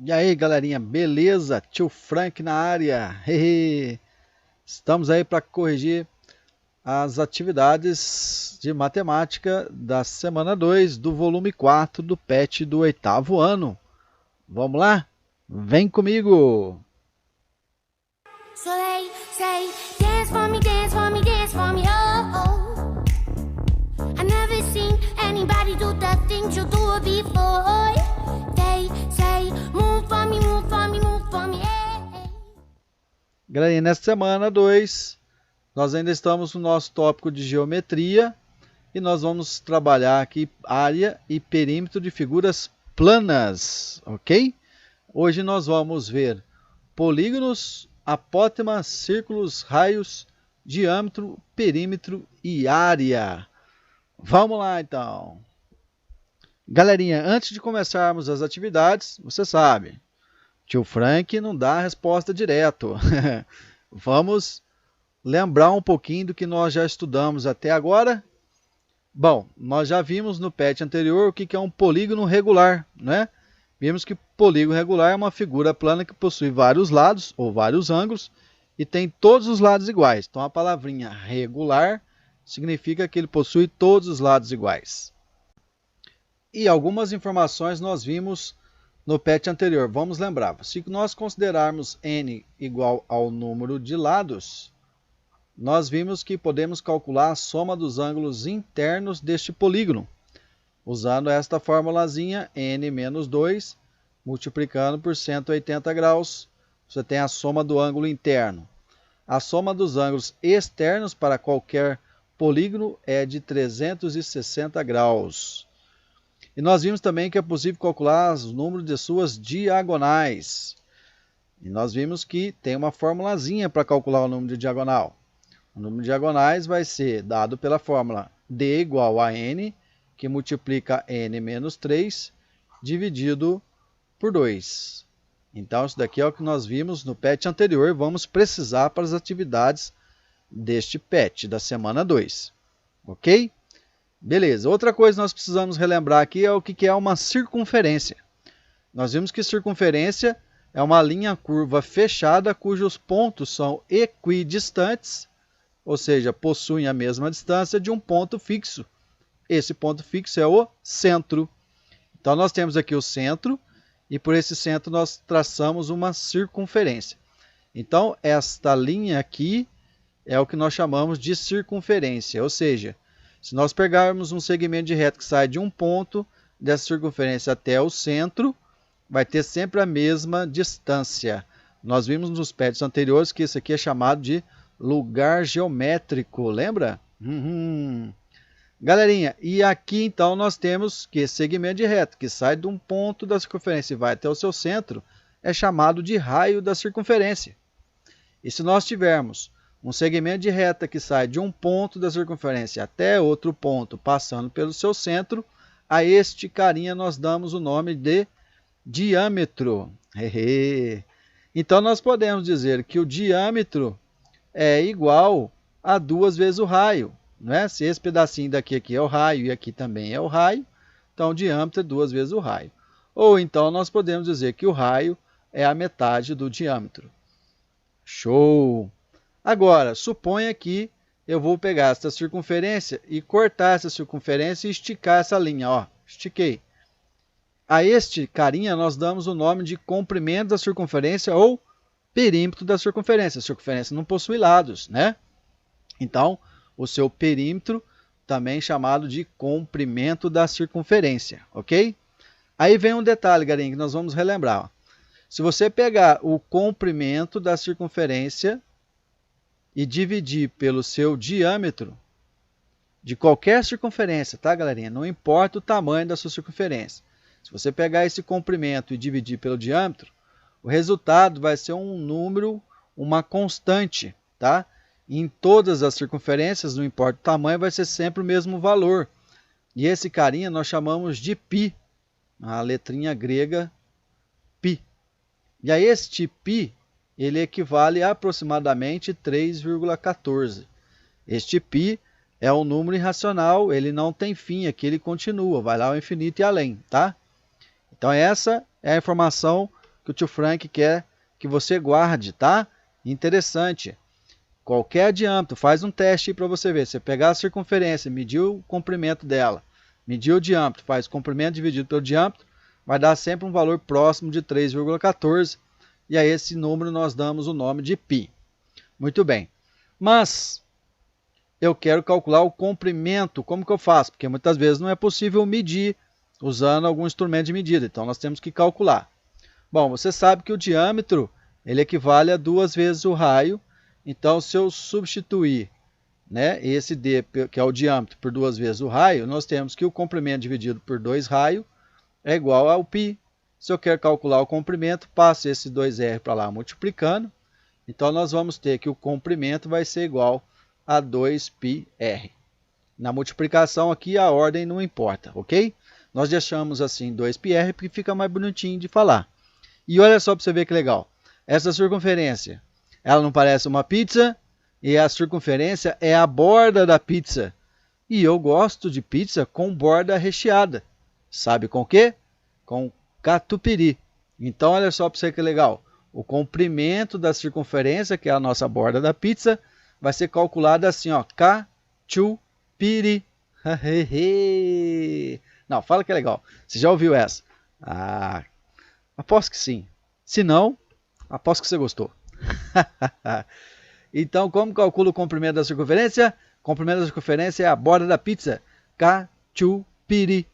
E aí, galerinha, beleza? Tio Frank na área. Hehe. Estamos aí para corrigir as atividades de matemática da semana 2 do volume 4 do PET do oitavo ano. Vamos lá? Vem comigo! So they say, dance for me, dance for me, dance for me, oh, oh. I never seen anybody do the things you do before. They say, move for me, move for me, move for me, hey, hey. Galerinha, nessa semana 2, nós ainda estamos no nosso tópico de geometria e nós vamos trabalhar aqui área e perímetro de figuras planas, ok? Hoje nós vamos ver polígonos, apótema, círculos, raios, diâmetro, perímetro e área. Vamos lá então. Galerinha, antes de começarmos as atividades, você sabe, tio Frank não dá a resposta direto. Vamos lembrar um pouquinho do que nós já estudamos até agora. Bom, nós já vimos no PET anterior o que é um polígono regular, né? Vimos que polígono regular é uma figura plana que possui vários lados ou vários ângulos e tem todos os lados iguais. Então a palavrinha regular significa que ele possui todos os lados iguais. E algumas informações nós vimos no PET anterior. Vamos lembrar, se nós considerarmos n igual ao número de lados, nós vimos que podemos calcular a soma dos ângulos internos deste polígono, usando esta formulazinha, n menos 2, multiplicando por 180 graus, você tem a soma do ângulo interno. A soma dos ângulos externos para qualquer polígono é de 360 graus. E nós vimos também que é possível calcular o número de suas diagonais. E nós vimos que tem uma formulazinha para calcular o número de diagonal. O número de diagonais vai ser dado pela fórmula D igual a N, que multiplica N menos 3, dividido por 2. Então, isso daqui é o que nós vimos no PET anterior. Vamos precisar para as atividades deste PET, da semana 2. Ok? Beleza. Outra coisa que nós precisamos relembrar aqui é o que é uma circunferência. Nós vimos que circunferência é uma linha curva fechada cujos pontos são equidistantes, ou seja, possuem a mesma distância de um ponto fixo. Esse ponto fixo é o centro. Então, nós temos aqui o centro e por esse centro nós traçamos uma circunferência. Então, esta linha aqui é o que nós chamamos de circunferência, ou seja, se nós pegarmos um segmento de reta que sai de um ponto dessa circunferência até o centro, vai ter sempre a mesma distância. Nós vimos nos PETs anteriores que isso aqui é chamado de lugar geométrico, lembra? Galerinha, e aqui então nós temos que esse segmento de reta que sai de um ponto da circunferência e vai até o seu centro é chamado de raio da circunferência. E se nós tivermos um segmento de reta que sai de um ponto da circunferência até outro ponto, passando pelo seu centro, a este carinha nós damos o nome de diâmetro. Então nós podemos dizer que o diâmetro é igual a 2 vezes o raio. Né? Se esse pedacinho daqui aqui é o raio e aqui também é o raio, então o diâmetro é 2 vezes o raio. Ou então nós podemos dizer que o raio é a metade do diâmetro. Show! Agora, suponha que eu vou pegar essa circunferência e cortar essa circunferência e esticar essa linha. Ó, estiquei. A este carinha nós damos o nome de comprimento da circunferência ou perímetro da circunferência. A circunferência não possui lados, né? Então, o seu perímetro, também chamado de comprimento da circunferência, ok? Aí vem um detalhe, galerinha, que nós vamos relembrar. Ó. Se você pegar o comprimento da circunferência e dividir pelo seu diâmetro, de qualquer circunferência, tá, galerinha? Não importa o tamanho da sua circunferência. Se você pegar esse comprimento e dividir pelo diâmetro, o resultado vai ser um número, uma constante, tá? Em todas as circunferências, não importa o tamanho, vai ser sempre o mesmo valor. E esse carinha nós chamamos de π, a letrinha grega π. E a este π, ele equivale a aproximadamente 3,14. Este π é um número irracional, ele não tem fim, aqui ele continua, vai lá ao infinito e além, tá? Então essa é a informação que o tio Frank quer que você guarde, tá? Interessante. Qualquer diâmetro, faz um teste aí para você ver. Você pegar a circunferência, medir o comprimento dela, medir o diâmetro, faz o comprimento dividido pelo diâmetro, vai dar sempre um valor próximo de 3,14. E a esse número nós damos o nome de π. Muito bem. Mas eu quero calcular o comprimento. Como que eu faço? Porque muitas vezes não é possível medir usando algum instrumento de medida. Então nós temos que calcular. Bom, você sabe que o diâmetro ele equivale a 2 vezes o raio. Então, se eu substituir, né, esse d, que é o diâmetro, por 2 vezes o raio, nós temos que o comprimento dividido por 2 raios é igual ao π. Se eu quero calcular o comprimento, passo esse 2r para lá multiplicando. Então, nós vamos ter que o comprimento vai ser igual a 2πr. Na multiplicação aqui, a ordem não importa, ok? Nós deixamos assim 2πr porque fica mais bonitinho de falar. E olha só para você ver que legal. Essa circunferência, ela não parece uma pizza? E a circunferência é a borda da pizza. E eu gosto de pizza com borda recheada. Sabe com o quê? Com catupiry. Então, olha só para você que legal. O comprimento da circunferência, que é a nossa borda da pizza, vai ser calculado assim, ó, catupiry. Não, fala que é legal. Você já ouviu essa? Ah, aposto que sim. Se não, aposto que você gostou. Então, como calcula o comprimento da circunferência? O comprimento da circunferência é a borda da pizza. Catupiry.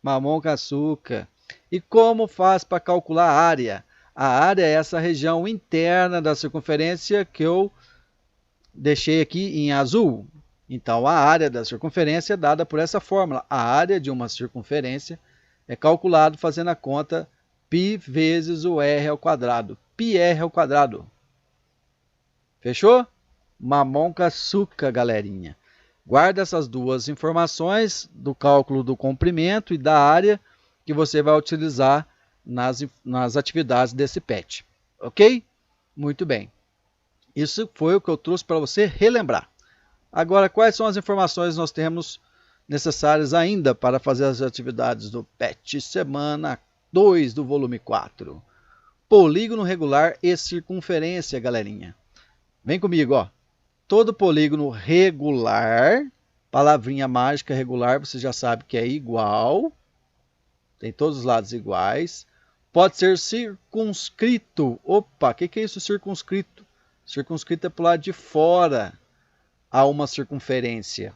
Mamão com açúcar. E como faz para calcular a área? A área é essa região interna da circunferência que eu deixei aqui em azul. Então, a área da circunferência é dada por essa fórmula. A área de uma circunferência é calculado fazendo a conta π vezes o r ao quadrado. πr ao quadrado. Fechou? Mamão com açúcar, galerinha. Guarda essas duas informações do cálculo do comprimento e da área que você vai utilizar nas atividades desse PET. Ok? Muito bem. Isso foi o que eu trouxe para você relembrar. Agora, quais são as informações que nós temos necessárias ainda para fazer as atividades do PET semana 2 do volume 4? Polígono regular e circunferência, galerinha. Vem comigo, ó. Todo polígono regular, palavrinha mágica regular, você já sabe que é igual. Tem todos os lados iguais. Pode ser circunscrito. Opa, o que é isso circunscrito? Circunscrito é para o lado de fora a uma circunferência.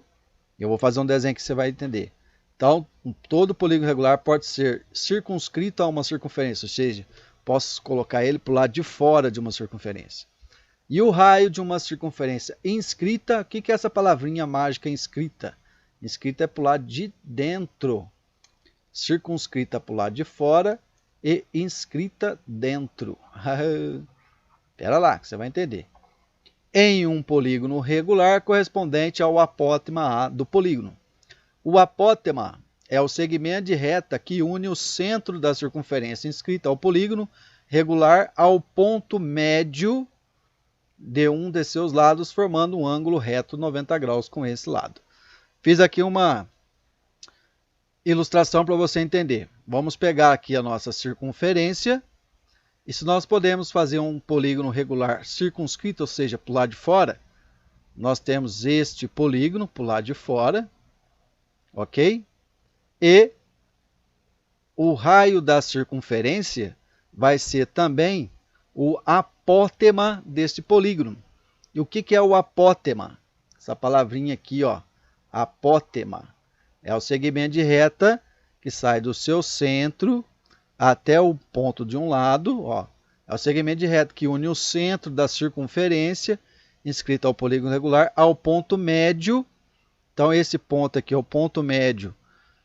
Eu vou fazer um desenho que você vai entender. Então, todo polígono regular pode ser circunscrito a uma circunferência, ou seja, posso colocar ele para o lado de fora de uma circunferência. E o raio de uma circunferência inscrita, o que é essa palavrinha mágica inscrita? Inscrita é para o lado de dentro. Circunscrita para o lado de fora e inscrita dentro. Espera lá, que você vai entender. Em um polígono regular correspondente ao apótema A do polígono. O apótema é o segmento de reta que une o centro da circunferência inscrita ao polígono regular ao ponto médio de um de seus lados, formando um ângulo reto 90 graus com esse lado. Fiz aqui uma ilustração para você entender. Vamos pegar aqui a nossa circunferência. E se nós podemos fazer um polígono regular circunscrito, ou seja, para o lado de fora, nós temos este polígono para o lado de fora, ok? E o raio da circunferência vai ser também o apótema deste polígono. E o que é o apótema? Essa palavrinha aqui, ó, apótema. É o segmento de reta que sai do seu centro até o ponto de um lado, ó. É o segmento de reta que une o centro da circunferência, inscrita ao polígono regular, ao ponto médio. Então, esse ponto aqui é o ponto médio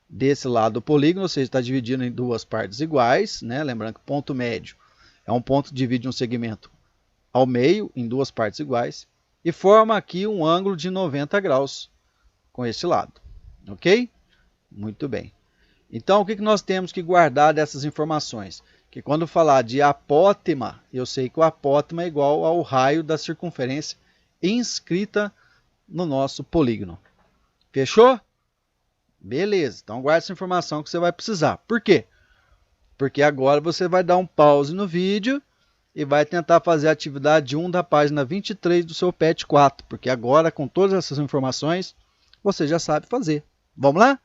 desse lado do polígono, ou seja, está dividido em duas partes iguais, né? Lembrando que ponto médio é um ponto que divide um segmento ao meio, em duas partes iguais, e forma aqui um ângulo de 90 graus com esse lado. Ok? Muito bem. Então, o que nós temos que guardar dessas informações? Que quando falar de apótema, eu sei que o apótema é igual ao raio da circunferência inscrita no nosso polígono. Fechou? Beleza. Então, guarde essa informação que você vai precisar. Por quê? Porque agora você vai dar um pause no vídeo e vai tentar fazer a atividade 1 da página 23 do seu PET 4. Porque agora, com todas essas informações, você já sabe fazer. Vamos lá?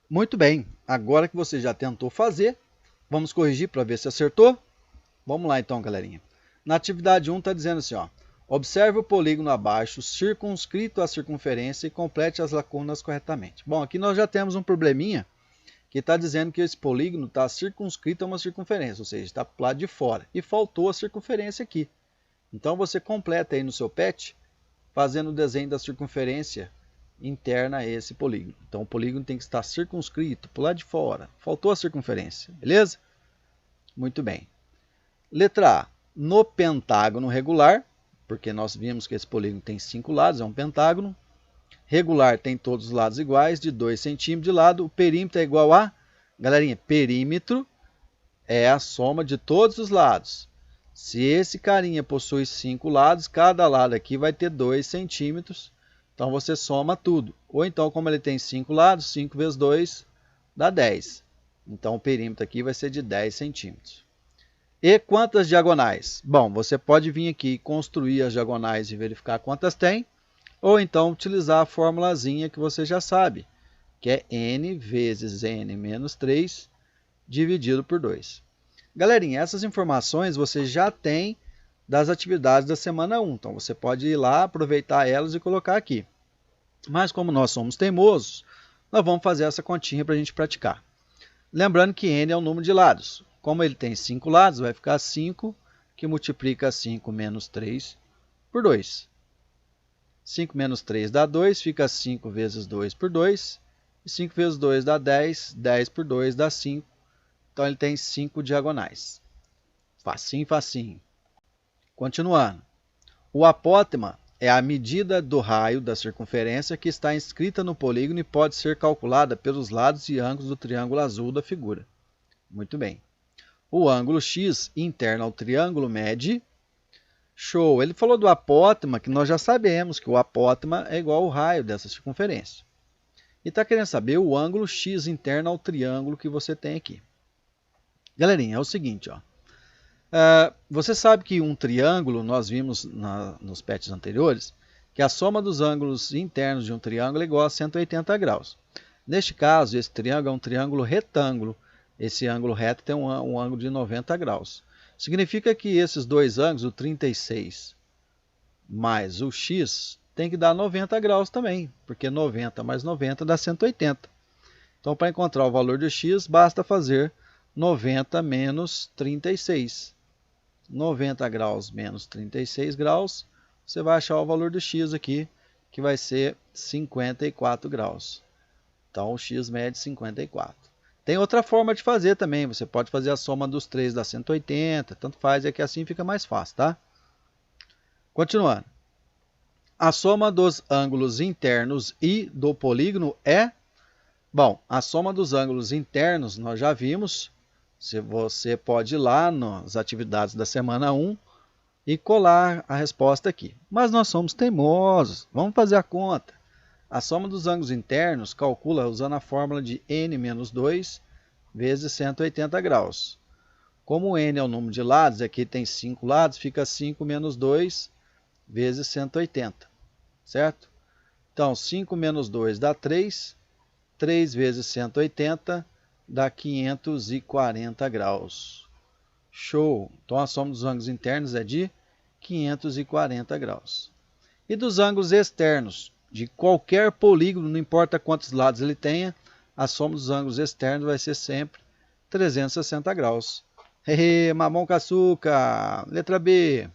Muito bem. Agora que você já tentou fazer, vamos corrigir para ver se acertou? Vamos lá então, galerinha. Na atividade 1 está dizendo assim, ó. Observe o polígono abaixo, circunscrito à circunferência e complete as lacunas corretamente. Bom, aqui nós já temos um probleminha que está dizendo que esse polígono está circunscrito a uma circunferência, ou seja, está para o lado de fora. E faltou a circunferência aqui. Então você completa aí no seu PET, fazendo o desenho da circunferência interna a esse polígono. Então o polígono tem que estar circunscrito para o lado de fora. Faltou a circunferência, beleza? Muito bem. Letra A. No pentágono regular, porque nós vimos que esse polígono tem 5 lados, é um pentágono. Regular tem todos os lados iguais, de 2 centímetros de lado. O perímetro é igual a... Galerinha, perímetro é a soma de todos os lados. Se esse carinha possui 5 lados, cada lado aqui vai ter 2 centímetros. Então você soma tudo. Ou então, como ele tem 5 lados, 5 vezes 2 dá 10. Então o perímetro aqui vai ser de 10 centímetros. E quantas diagonais? Bom, você pode vir aqui construir as diagonais e verificar quantas tem, ou então utilizar a formulazinha que você já sabe, que é n vezes n menos 3 dividido por 2. Galerinha, essas informações você já tem das atividades da semana 1, então você pode ir lá, aproveitar elas e colocar aqui. Mas como nós somos teimosos, nós vamos fazer essa continha para a gente praticar. Lembrando que n é o número de lados. Como ele tem 5 lados, vai ficar 5, que multiplica 5 menos 3 por 2. 5 menos 3 dá 2, fica 5 vezes 2 por 2. E 5 vezes 2 dá 10, 10 por 2 dá 5. Então ele tem 5 diagonais. Facinho, facinho. Continuando. O apótema é a medida do raio da circunferência que está inscrita no polígono e pode ser calculada pelos lados e ângulos do triângulo azul da figura. Muito bem. O ângulo x interno ao triângulo mede... Show! Ele falou do apótema, que nós já sabemos que o apótema é igual ao raio dessa circunferência. E está querendo saber o ângulo x interno ao triângulo que você tem aqui. Galerinha, é o seguinte, ó. Você sabe que um triângulo, nós vimos nos PETs anteriores, que a soma dos ângulos internos de um triângulo é igual a 180 graus. Neste caso, esse triângulo é um triângulo retângulo. Esse ângulo reto tem um ângulo de 90 graus. Significa que esses dois ângulos, o 36 mais o x, tem que dar 90 graus também, porque 90 mais 90 dá 180. Então, para encontrar o valor de x, basta fazer 90 menos 36. 90 graus menos 36 graus, você vai achar o valor do x aqui, que vai ser 54 graus. Então, o x mede 54. Tem outra forma de fazer também, você pode fazer a soma dos 3 dá 180, tanto faz, é que assim fica mais fácil, tá? Continuando. A soma dos ângulos internos e do polígono é... Bom, a soma dos ângulos internos nós já vimos. Você pode ir lá nas atividades da semana 1 e colar a resposta aqui. Mas nós somos teimosos, vamos fazer a conta. A soma dos ângulos internos calcula usando a fórmula de n menos 2 vezes 180 graus. Como n é o número de lados, aqui tem 5 lados, fica 5 menos 2 vezes 180, certo? Então, 5 menos 2 dá 3, 3 vezes 180 dá 540 graus. Show! Então, a soma dos ângulos internos é de 540 graus. E dos ângulos externos, de qualquer polígono, não importa quantos lados ele tenha, a soma dos ângulos externos vai ser sempre 360 graus. Hehe, mamão com açúcar. Letra B.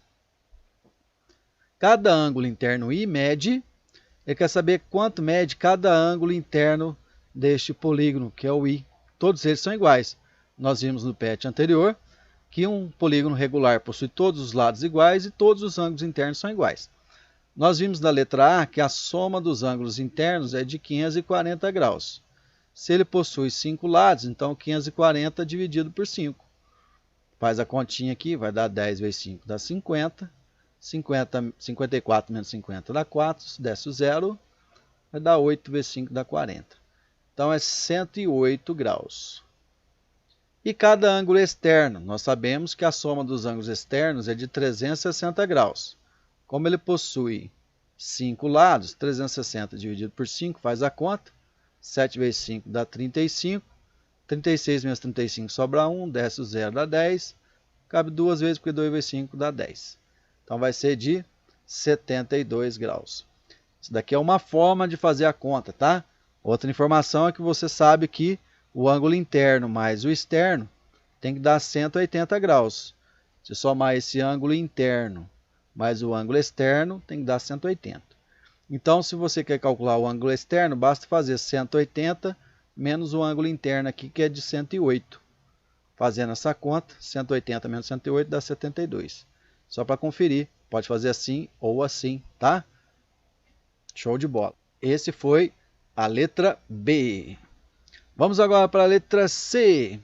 Cada ângulo interno I mede. Ele quer saber quanto mede cada ângulo interno deste polígono, que é o I. Todos eles são iguais. Nós vimos no PET anterior que um polígono regular possui todos os lados iguais e todos os ângulos internos são iguais. Nós vimos na letra A que a soma dos ângulos internos é de 540 graus. Se ele possui 5 lados, então 540 dividido por 5. Faz a continha aqui, vai dar 10 vezes 5 dá 50. 54 menos 50 dá 4, desce o 0, vai dar 8 vezes 5 dá 40. Então é 108 graus. E cada ângulo externo, nós sabemos que a soma dos ângulos externos é de 360 graus. Como ele possui 5 lados, 360 dividido por 5 faz a conta. 7 vezes 5 dá 35. 36 menos 35 sobra 1, desce o 0 dá 10. Cabe 2 vezes porque 2 vezes 5 dá 10. Então vai ser de 72 graus. Isso daqui é uma forma de fazer a conta, tá? Outra informação é que você sabe que o ângulo interno mais o externo tem que dar 180 graus. Se somar esse ângulo interno mais o ângulo externo, tem que dar 180. Então, se você quer calcular o ângulo externo, basta fazer 180 menos o ângulo interno aqui, que é de 108. Fazendo essa conta, 180 menos 108 dá 72. Só para conferir, pode fazer assim ou assim, tá? Show de bola. Esse foi a letra B. Vamos agora para a letra C.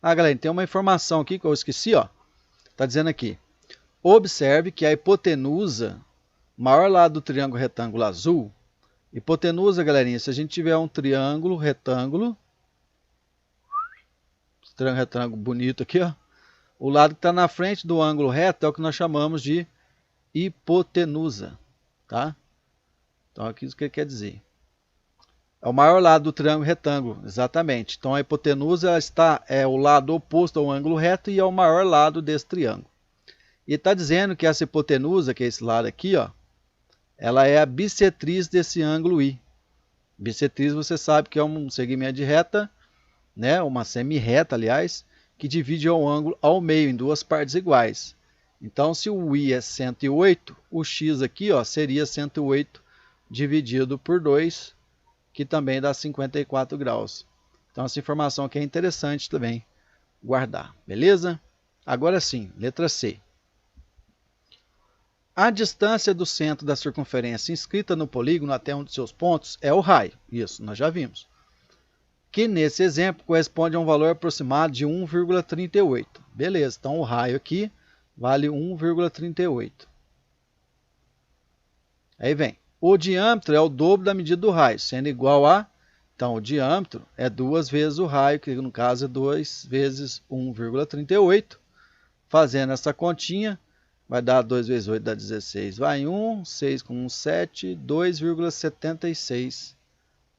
Galera, tem uma informação aqui que eu esqueci, ó. Tá dizendo aqui: observe que a hipotenusa, maior lado do triângulo retângulo azul. Hipotenusa, galerinha, se a gente tiver um triângulo retângulo bonito aqui, ó. O lado que está na frente do ângulo reto é o que nós chamamos de hipotenusa, tá? Então aqui isso que ele quer dizer. É o maior lado do triângulo retângulo, exatamente. Então a hipotenusa é o lado oposto ao ângulo reto e é o maior lado desse triângulo. E está dizendo que essa hipotenusa, que é esse lado aqui, ó, ela é a bissetriz desse ângulo I. Bissetriz você sabe que é um segmento de reta, né, uma semi-reta, aliás, que divide o ângulo ao meio em duas partes iguais. Então, se o I é 108, o X aqui, ó, seria 108 dividido por 2, que também dá 54 graus. Então, essa informação aqui é interessante também guardar, beleza? Agora sim, letra C. A distância do centro da circunferência inscrita no polígono até um de seus pontos é o raio. Isso, nós já vimos. Que nesse exemplo corresponde a um valor aproximado de 1,38. Beleza, então o raio aqui vale 1,38. Aí vem. O diâmetro é o dobro da medida do raio, sendo igual a... Então, o diâmetro é 2 vezes o raio, que no caso é 2 vezes 1,38. Fazendo essa continha, vai dar 2 vezes 8 dá 16. Vai 1, 6 com 1, 7, 2,76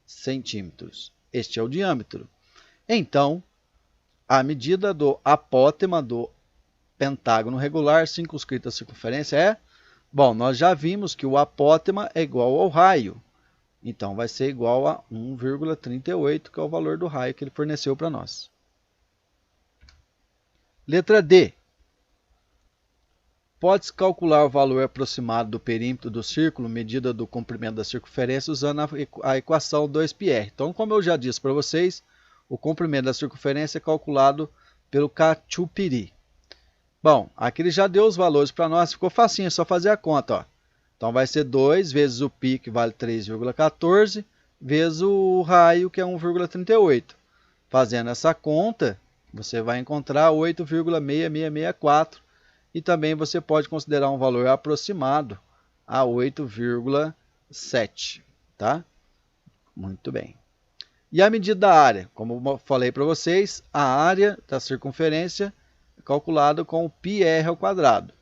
centímetros. Este é o diâmetro. Então, a medida do apótema do pentágono regular circunscrito à circunferência é... Bom, nós já vimos que o apótema é igual ao raio. Então, vai ser igual a 1,38, que é o valor do raio que ele forneceu para nós. Letra D. Pode-se calcular o valor aproximado do perímetro do círculo, medida do comprimento da circunferência, usando a equação 2πr. Então, como eu já disse para vocês, o comprimento da circunferência é calculado pelo Catupiry. Bom, aqui ele já deu os valores para nós, ficou facinho, é só fazer a conta, ó. Então vai ser 2 vezes o π, que vale 3,14, vezes o raio, que é 1,38. Fazendo essa conta, você vai encontrar 8,6664, e também você pode considerar um valor aproximado a 8,7, tá? Muito bem. E a medida da área? Como eu falei para vocês, a área da circunferência calculado com o πr ao quadrado.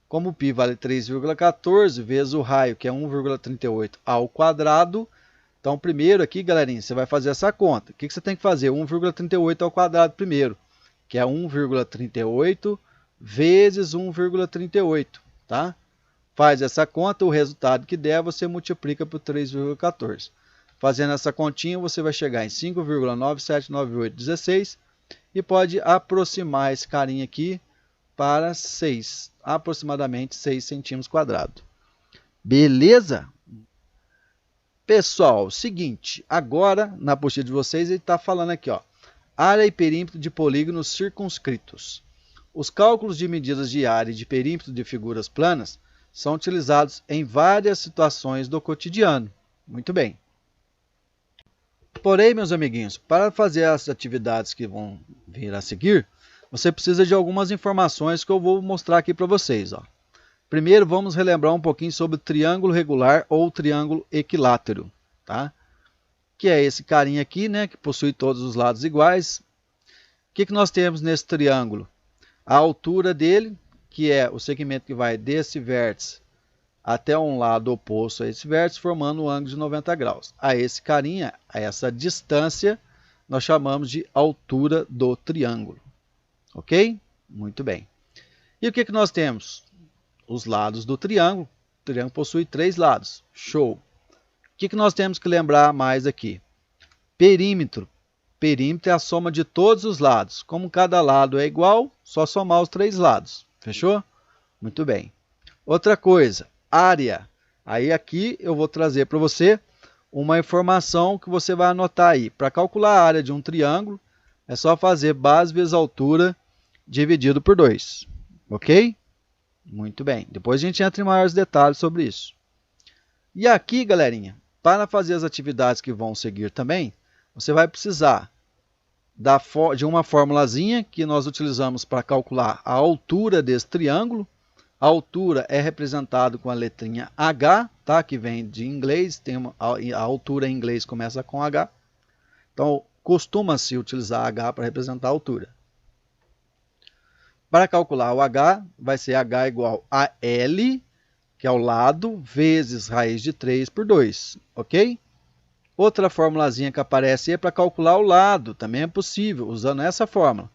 Como o π vale 3,14 vezes o raio, que é 1,38 ao quadrado. Então, primeiro aqui, galerinha, você vai fazer essa conta. O que você tem que fazer? 1,38 ao quadrado primeiro, que é 1,38 vezes 1,38, tá? Faz essa conta, o resultado que der, você multiplica por 3,14. Fazendo essa continha, você vai chegar em 5,979816. E pode aproximar esse carinha aqui para 6, aproximadamente 6 centímetros quadrados. Beleza? Pessoal, seguinte, agora na apostila de vocês ele está falando aqui, ó, área e perímetro de polígonos circunscritos. Os cálculos de medidas de área e de perímetro de figuras planas são utilizados em várias situações do cotidiano. Muito bem. Porém, meus amiguinhos, para fazer as atividades que vão vir a seguir, você precisa de algumas informações que eu vou mostrar aqui para vocês, ó. Primeiro, vamos relembrar um pouquinho sobre o triângulo regular ou triângulo equilátero, tá? que é esse carinha aqui, né, que possui todos os lados iguais. O que nós temos nesse triângulo? A altura dele, que é o segmento que vai desse vértice até um lado oposto a esse vértice, formando um ângulo de 90 graus. A esse carinha, a essa distância, nós chamamos de altura do triângulo. Ok? Muito bem. E o que nós temos? Os lados do triângulo. O triângulo possui 3 lados. Show! O que nós temos que lembrar mais aqui? Perímetro. Perímetro é a soma de todos os lados. Como cada lado é igual, só somar os 3 lados. Fechou? Muito bem. Outra coisa, área. Aí aqui eu vou trazer para você uma informação que você vai anotar aí. Para calcular a área de um triângulo, é só fazer base vezes altura dividido por 2. Ok? Muito bem. Depois a gente entra em maiores detalhes sobre isso. E aqui, galerinha, para fazer as atividades que vão seguir também, você vai precisar de uma formulazinha que nós utilizamos para calcular a altura desse triângulo. A altura é representada com a letrinha H, tá? Que vem de inglês, a altura em inglês começa com H. Então, costuma-se utilizar H para representar a altura. Para calcular o H, vai ser H igual a L, que é o lado, vezes raiz de 3 por 2, ok? Outra formulazinha que aparece aí é para calcular o lado, também é possível, usando essa fórmula.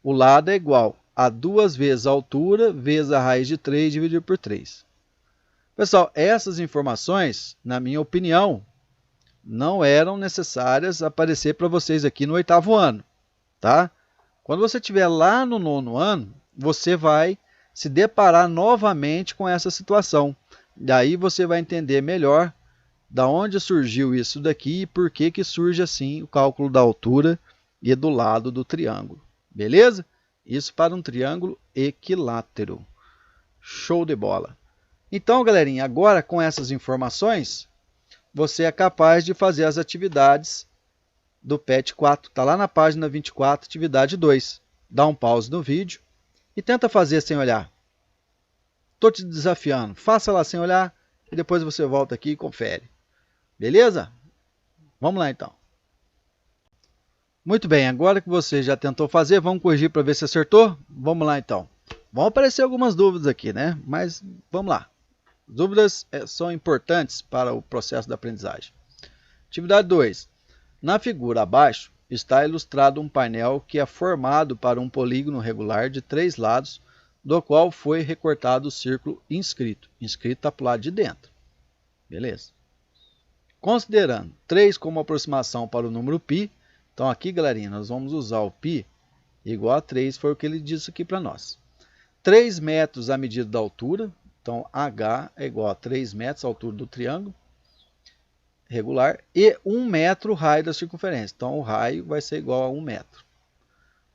O lado é igual a 2 vezes a altura, vezes a raiz de 3 dividido por 3. Pessoal, essas informações, na minha opinião, não eram necessárias aparecer para vocês aqui no 8º ano, tá? Quando você estiver lá no 9º ano, você vai se deparar novamente com essa situação. Daí você vai entender melhor da onde surgiu isso daqui e por que surge assim o cálculo da altura e do lado do triângulo. Beleza? Isso para um triângulo equilátero. Show de bola! Então, galerinha, agora com essas informações, você é capaz de fazer as atividades do PET 4. Está lá na página 24, atividade 2. Dá um pause no vídeo e tenta fazer sem olhar. Estou te desafiando. Faça lá sem olhar e depois você volta aqui e confere. Beleza? Vamos lá então. Muito bem, agora que você já tentou fazer, vamos corrigir para ver se acertou? Vamos lá então. Vão aparecer algumas dúvidas aqui, né? Mas vamos lá. Dúvidas são importantes para o processo da aprendizagem. Atividade 2. Na figura abaixo está ilustrado um painel que é formado para um polígono regular de 3 lados, do qual foi recortado o círculo inscrito. Inscrito está para o lado de dentro. Beleza. Considerando 3 como aproximação para o número π, então aqui, galerinha, nós vamos usar o π igual a 3, foi o que ele disse aqui para nós. 3 metros a medida da altura, então h é igual a 3 metros a altura do triângulo regular, e 1 metro o raio da circunferência. Então o raio vai ser igual a 1 metro.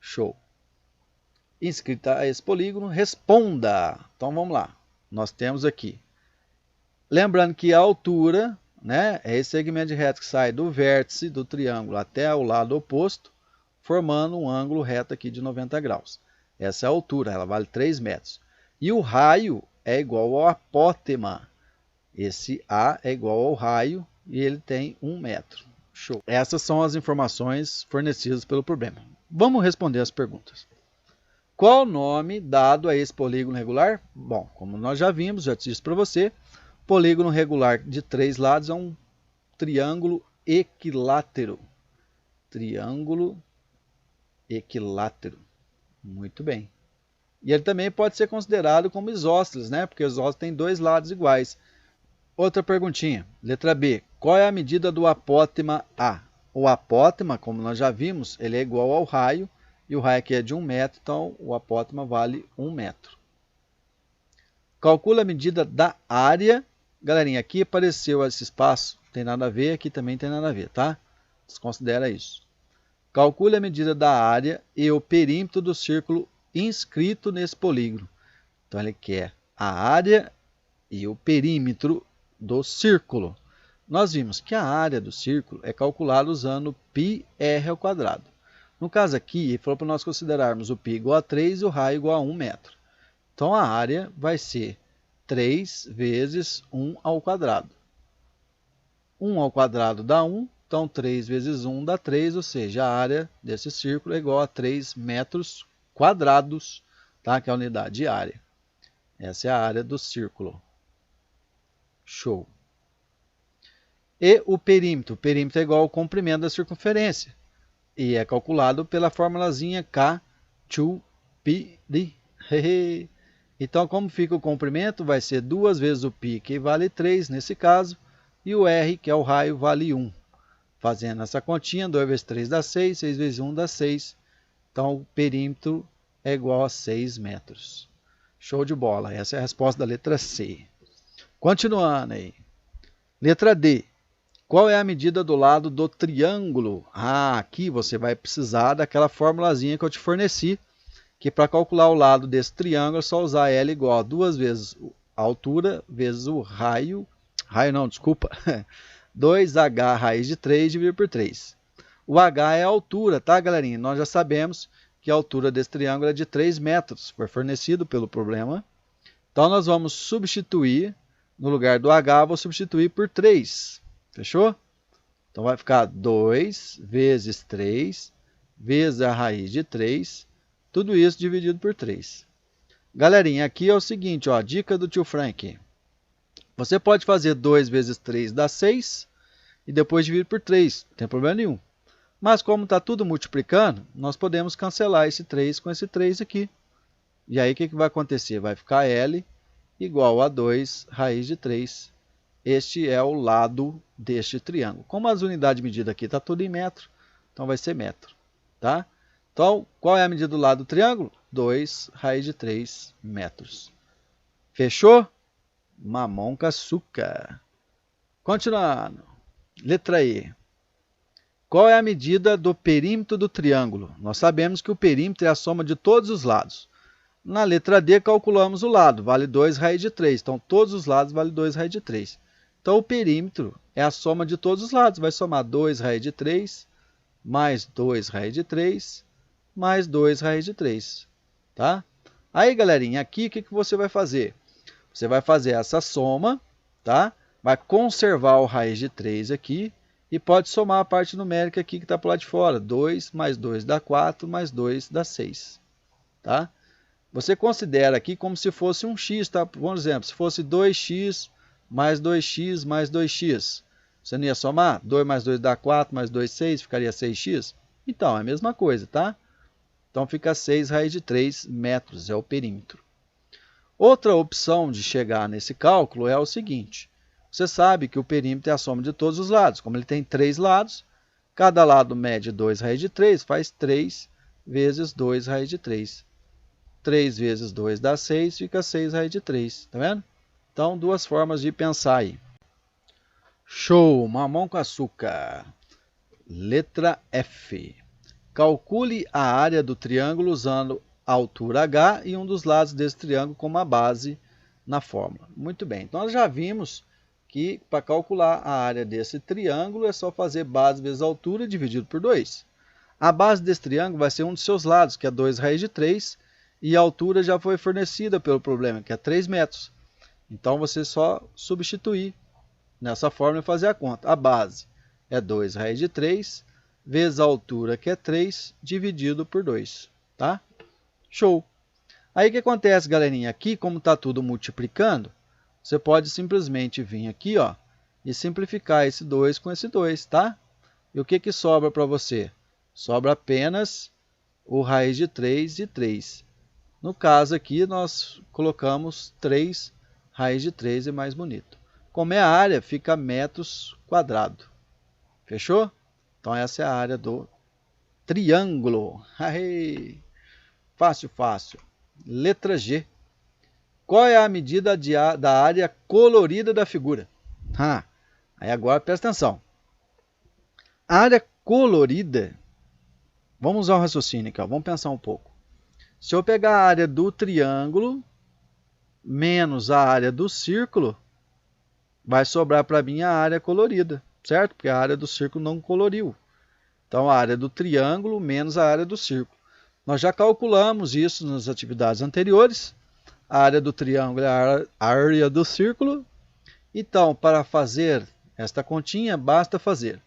Show. Inscrita a esse polígono, responda. Então vamos lá. Nós temos aqui. Lembrando que a altura, né, é esse segmento de reto que sai do vértice do triângulo até o lado oposto, formando um ângulo reto aqui de 90 graus. Essa é a altura, ela vale 3 metros. E o raio é igual ao apótema. Esse A é igual ao raio e ele tem 1 metro. Show. Essas são as informações fornecidas pelo problema. Vamos responder as perguntas. Qual o nome dado a esse polígono regular? Bom, como nós já vimos, já disse para você, polígono regular de 3 lados é um triângulo equilátero. Triângulo equilátero. Muito bem. E ele também pode ser considerado como isósceles, né? Porque os isósceles têm 2 lados iguais. Outra perguntinha. Letra B. Qual é a medida do apótema A? O apótema, como nós já vimos, ele é igual ao raio. E o raio aqui é de 1 metro, então o apótema vale 1 metro. Calcula a medida da área. Galerinha, aqui apareceu esse espaço, tem nada a ver, aqui também tem nada a ver, tá? Desconsidera isso. Calcule a medida da área e o perímetro do círculo inscrito nesse polígono. Então ele quer a área e o perímetro do círculo. Nós vimos que a área do círculo é calculada usando πr². No caso aqui, ele falou para nós considerarmos o π igual a 3 e o raio igual a 1 metro. Então a área vai ser 3 vezes 1 ao quadrado. 1 ao quadrado dá 1, Então, 3 vezes 1 dá 3, ou seja, a área desse círculo é igual a 3 metros quadrados, tá? Que é a unidade de área. Essa é a área do círculo. Show. E o perímetro? O perímetro é igual ao comprimento da circunferência. E é calculado pela formulazinha K2pi. Então, como fica o comprimento? Vai ser 2 vezes o π, que vale 3 nesse caso, e o r, que é o raio, vale 1. Fazendo essa continha, 2 vezes 3 dá 6, 6 vezes 1 dá 6. Então, o perímetro é igual a 6 metros. Show de bola. Essa é a resposta da letra C. Continuando aí. Letra D. Qual é a medida do lado do triângulo? Aqui você vai precisar daquela formulazinha que eu te forneci, que para calcular o lado desse triângulo é só usar L igual a 2 vezes a altura vezes o raio. Raio não, desculpa. 2h raiz de 3 dividido por 3. O h é a altura, tá, galerinha? Nós já sabemos que a altura desse triângulo é de 3 metros. Foi fornecido pelo problema. Então, nós vamos substituir, no lugar do h, vou substituir por 3. Fechou? Então, vai ficar 2 vezes 3 vezes a raiz de 3. Tudo isso dividido por 3. Galerinha, aqui é o seguinte, ó, dica do tio Frank. Você pode fazer 2 vezes 3 dá 6 e depois dividir por 3, não tem problema nenhum. Mas como está tudo multiplicando, nós podemos cancelar esse 3 com esse 3 aqui. E aí o que vai acontecer? Vai ficar L igual a 2 raiz de 3. Este é o lado deste triângulo. Como as unidades de medida aqui está tudo em metro, então vai ser metro. Tá? Então, qual é a medida do lado do triângulo? 2 raiz de 3 metros. Fechou? Mamão com açúcar. Continuando. Letra E. Qual é a medida do perímetro do triângulo? Nós sabemos que o perímetro é a soma de todos os lados. Na letra D, calculamos o lado. Vale 2 raiz de 3. Então, todos os lados vale 2 raiz de 3. Então, o perímetro é a soma de todos os lados. Vai somar 2 raiz de 3, mais 2 raiz de 3, mais 2 raiz de 3. Tá? Aí, galerinha, aqui o que você vai fazer? Você vai fazer essa soma, tá? Vai conservar o raiz de 3 aqui e pode somar a parte numérica aqui que está para lá de fora. 2 mais 2 dá 4, mais 2 dá 6. Tá? Você considera aqui como se fosse um x, tá? Por exemplo, se fosse 2x mais 2x mais 2x. Você não ia somar? 2 mais 2 dá 4, mais 2, 6, ficaria 6x? Então, é a mesma coisa, tá? Então, fica 6 raiz de 3 metros, é o perímetro. Outra opção de chegar nesse cálculo é o seguinte. Você sabe que o perímetro é a soma de todos os lados. Como ele tem 3 lados, cada lado mede 2 raiz de 3, faz 3 vezes 2 raiz de 3. 3 vezes 2 dá 6, fica 6 raiz de 3. Tá vendo? Então, duas formas de pensar aí. Show! Mamão com açúcar. Letra F. Calcule a área do triângulo usando a altura H e um dos lados desse triângulo como a base na fórmula. Muito bem. Então, nós já vimos que para calcular a área desse triângulo é só fazer base vezes altura dividido por 2. A base desse triângulo vai ser um dos seus lados, que é 2 raiz de 3, e a altura já foi fornecida pelo problema, que é 3 metros. Então, você só substituir nessa fórmula e fazer a conta. A base é 2 raiz de 3, vezes a altura, que é 3, dividido por 2. Tá? Show! Aí o que acontece, galerinha? Aqui, como está tudo multiplicando, você pode simplesmente vir aqui, ó, e simplificar esse 2 com esse 2, tá? E o que sobra para você? Sobra apenas o raiz de 3 e 3. No caso aqui, nós colocamos 3 raiz de 3 é mais bonito. Como é a área, fica metros quadrados. Fechou? Então, essa é a área do triângulo. Fácil, fácil. Letra G. Qual é a medida da área colorida da figura? Aí agora presta atenção. A área colorida, vamos usar um raciocínio aqui, ó, vamos pensar um pouco. Se eu pegar a área do triângulo menos a área do círculo, vai sobrar para mim a área colorida, certo? Porque a área do círculo não coloriu. Então, a área do triângulo menos a área do círculo. Nós já calculamos isso nas atividades anteriores. A área do triângulo é a área do círculo. Então, para fazer esta continha, basta fazer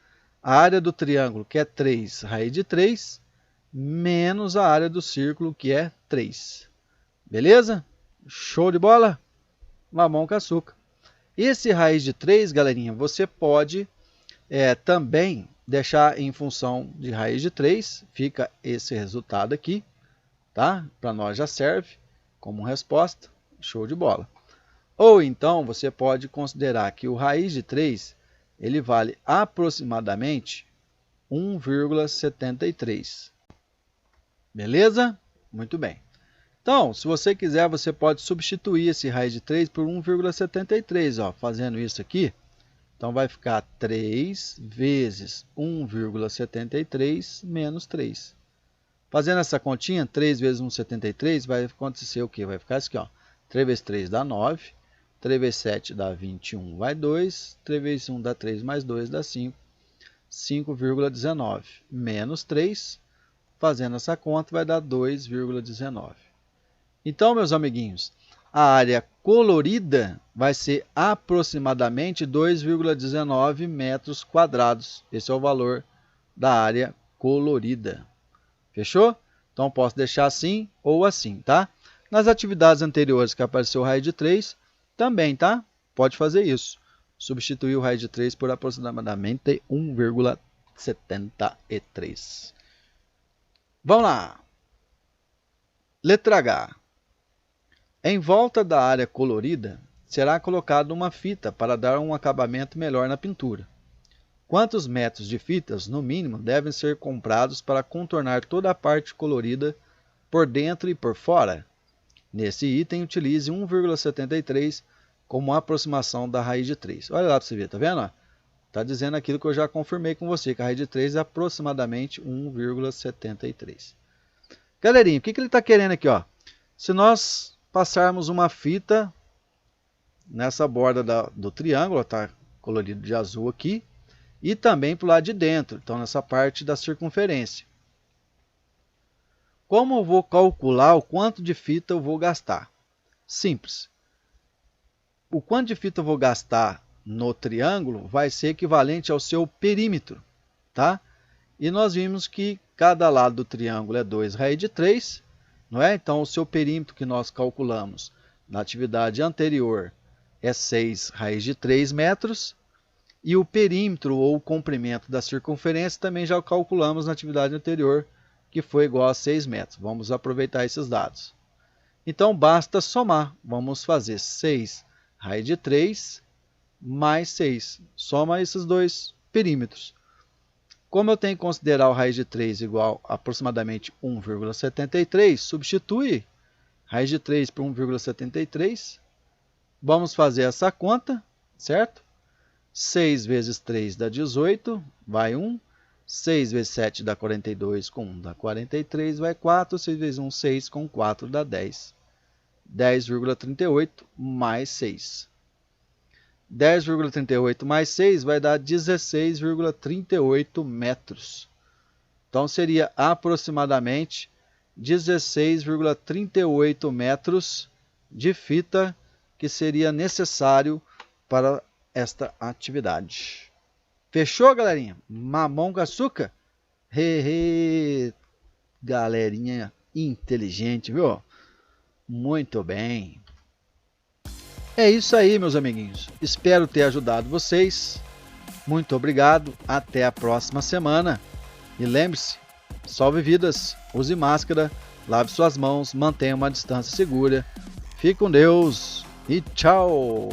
a área do triângulo, que é 3 raiz de 3, menos a área do círculo, que é 3. Beleza? Show de bola? Mamão com açúcar. Esse raiz de 3, galerinha, você pode também deixar em função de raiz de 3. Fica esse resultado aqui, tá? Para nós já serve como resposta. Show de bola. Ou então você pode considerar que o raiz de 3 ele vale aproximadamente 1,73. Beleza? Muito bem. Então, se você quiser, você pode substituir esse raiz de 3 por 1,73. Ó, fazendo isso aqui, então vai ficar 3 vezes 1,73 menos 3. Fazendo essa continha, 3 vezes 1,73 vai acontecer o quê? Vai ficar isso aqui, ó. 3 vezes 3 dá 9. 3 vezes 7 dá 21, vai 2. 3 vezes 1 dá 3, mais 2 dá 5. 5,19 menos 3. Fazendo essa conta vai dar 2,19. Então, meus amiguinhos, a área colorida vai ser aproximadamente 2,19 metros quadrados. Esse é o valor da área colorida. Fechou? Então, posso deixar assim ou assim, tá? Nas atividades anteriores que apareceu o raiz de 3, também, tá? Pode fazer isso. Substituir o raiz de 3 por aproximadamente 1,73. Vamos lá. Letra H. Em volta da área colorida, será colocada uma fita para dar um acabamento melhor na pintura. Quantos metros de fitas, no mínimo, devem ser comprados para contornar toda a parte colorida por dentro e por fora? Nesse item, utilize 1,73 como aproximação da raiz de 3. Olha lá para você ver, tá vendo? Está dizendo aquilo que eu já confirmei com você, que a raiz de 3 é aproximadamente 1,73. Galerinha, o que ele está querendo aqui? Ó? Se nós passarmos uma fita nessa borda do triângulo, está colorido de azul aqui, e também para o lado de dentro, então nessa parte da circunferência. Como eu vou calcular o quanto de fita eu vou gastar? Simples. O quanto de fita eu vou gastar no triângulo vai ser equivalente ao seu perímetro, tá? E nós vimos que cada lado do triângulo é 2 raiz de 3, não é? Então o seu perímetro que nós calculamos na atividade anterior é 6 raiz de 3 metros, e o perímetro ou o comprimento da circunferência também já calculamos na atividade anterior, que foi igual a 6 metros. Vamos aproveitar esses dados. Então basta somar. Vamos fazer 6 raiz de 3 mais 6. Soma esses dois perímetros. Como eu tenho que considerar o raiz de 3 igual a aproximadamente 1,73, substitui raiz de 3 por 1,73. Vamos fazer essa conta, certo? 6 vezes 3 dá 18, vai 1. 6 vezes 7 dá 42, com 1 dá 43, vai 4. 6 vezes 1, 6, com 4 dá 10. 10,38 mais 6. 10,38 mais 6 vai dar 16,38 metros. Então, seria aproximadamente 16,38 metros de fita que seria necessário para esta atividade. Fechou, galerinha? Mamão com açúcar? Galerinha inteligente, viu? Muito bem. É isso aí, meus amiguinhos. Espero ter ajudado vocês. Muito obrigado. Até a próxima semana. E lembre-se, salve vidas, use máscara, lave suas mãos, mantenha uma distância segura. Fique com Deus e tchau!